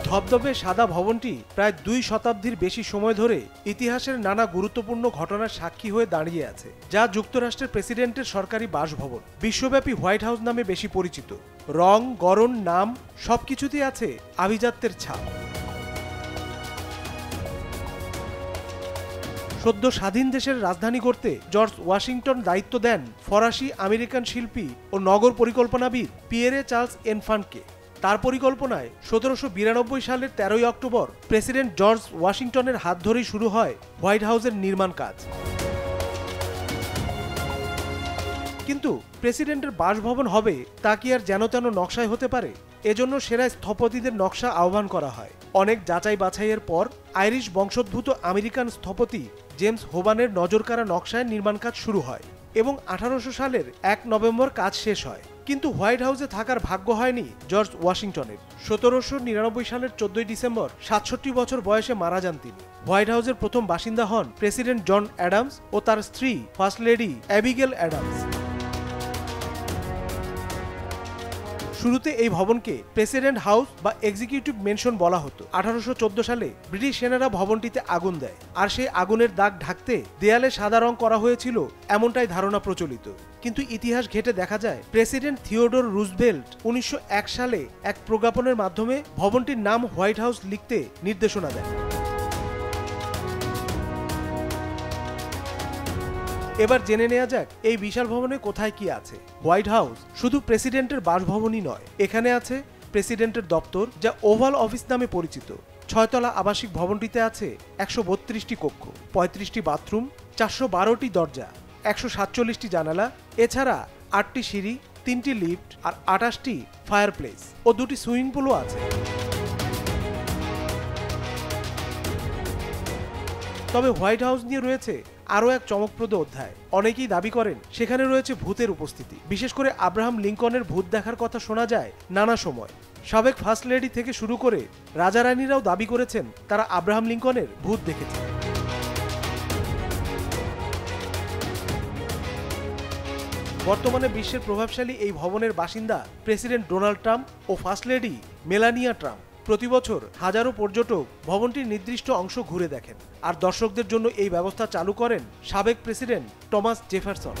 ধবধবে সাদা ভবনটি প্রায় 2 শতাব্দীর বেশি সময় ধরে ইতিহাসের নানা গুরুত্বপূর্ণ ঘটনার সাক্ষী হয়ে দাঁড়িয়ে আছে, যা যুক্তরাষ্ট্রের প্রেসিডেন্টের সরকারি বাসভবন। বিশ্বব্যাপী হোয়াইট হাউস নামে বেশি পরিচিত। রং, গড়ন, নাম সবকিছুতেই আছে আভিজাত্যের ছাপ। সদ্য স্বাধীন দেশের রাজধানী করতে জর্জ ওয়াশিংটন দায়িত্ব দেন ফরাসি আমেরিকান শিল্পী ও নগর পরিকল্পনাবিদ পিয়েরে চার্লস এনফানকে। তার পরিকল্পনায় 1792 সালের 13ই অক্টোবর প্রেসিডেন্ট জর্জ ওয়াশিংটনের হাত ধরেই শুরু হয় হোয়াইট হাউসের নির্মাণ কাজ। কিন্তু প্রেসিডেন্টের বাসভবন হবে তা কি আর যেন তেন নকশায় হতে পারে? এজন্য সেরা স্থপতিদের নকশা আহ্বান করা হয়। অনেক যাচাই বাছাইয়ের পর আইরিশ বংশোদ্ভূত আমেরিকান স্থপতি জেমস হোবানের নজরকাড়া নকশায় নির্মাণ কাজ শুরু হয় এবং 1800 সালের 1 নভেম্বর কাজ শেষ হয়। কিন্তু হোয়াইট হাউসে থাকার ভাগ্য হয়নি জর্জ ওয়াশিংটনের। 1799 সালের 14ই ডিসেম্বর 67 বছর বয়সে মারা যান তিনি। হোয়াইট হাউসের প্রথম বাসিন্দা হন প্রেসিডেন্ট জন অ্যাডামস ও তার স্ত্রী ফার্স্ট লেডি অ্যাবিগেল অ্যাডামস। শুরুতে এই ভবনকে প্রেসিডেন্ট হাউস বা এক্সিকিউটিভ মেনশন বলা হতো। 1814 সালে ব্রিটিশ সেনারা ভবনটিতে আগুন দেয়, আর সেই আগুনের দাগ ঢাকতে দেয়ালে সাদা রং করা হয়েছিল এমনটাই ধারণা প্রচলিত। কিন্তু ইতিহাস ঘেঁটে দেখা যায় প্রেসিডেন্ট থিওডোর রুজভেল্ট 1901 সালে এক প্রজ্ঞাপনের মাধ্যমে ভবনটির নাম হোয়াইট হাউস লিখতে নির্দেশনা দেন। এবার জেনে নেওয়া যাক এই বিশাল ভবনে কোথায় কি আছে। হোয়াইট হাউস শুধু প্রেসিডেন্টের বাসভবনই নয়, এখানে আছে প্রেসিডেন্টের দপ্তর, যা ওভাল অফিস নামে পরিচিত। 6 তলা আবাসিক ভবনটিতে আছে 132টি কক্ষ, 35টি বাথরুম, 412টি দরজা, 147টি জানালা, এছাড়া 8টি সিঁড়ি, 3টি লিফট আর 28টি ফায়ারপ্লেস ও 2টি সুইমিং পুলও আছে। তবে হোয়াইট হাউস নিয়ে রয়েছে আরও এক চমকপ্রদ অধ্যায়। অনেকেই দাবি করেন সেখানে রয়েছে ভূতের উপস্থিতি। বিশেষ করে আব্রাহাম লিঙ্কনের ভূত দেখার কথা শোনা যায় নানা সময়। সাবেক ফার্স্ট লেডি থেকে শুরু করে রাজা রানীরাও দাবি করেছেন তারা আব্রাহাম লিঙ্কনের ভূত দেখেছে। বর্তমানে বিশ্বের প্রভাবশালী এই ভবনের বাসিন্দা প্রেসিডেন্ট ডোনাল্ড ট্রাম্প ও ফার্স্ট লেডি মেলানিয়া ট্রাম্প। প্রতি বছর হাজারো পর্যটক ভবনটির নির্দিষ্ট অংশ ঘুরে দেখেন, আর দর্শকদের জন্য এই ব্যবস্থা চালু করেন সাবেক প্রেসিডেন্ট টমাস জেফারসন।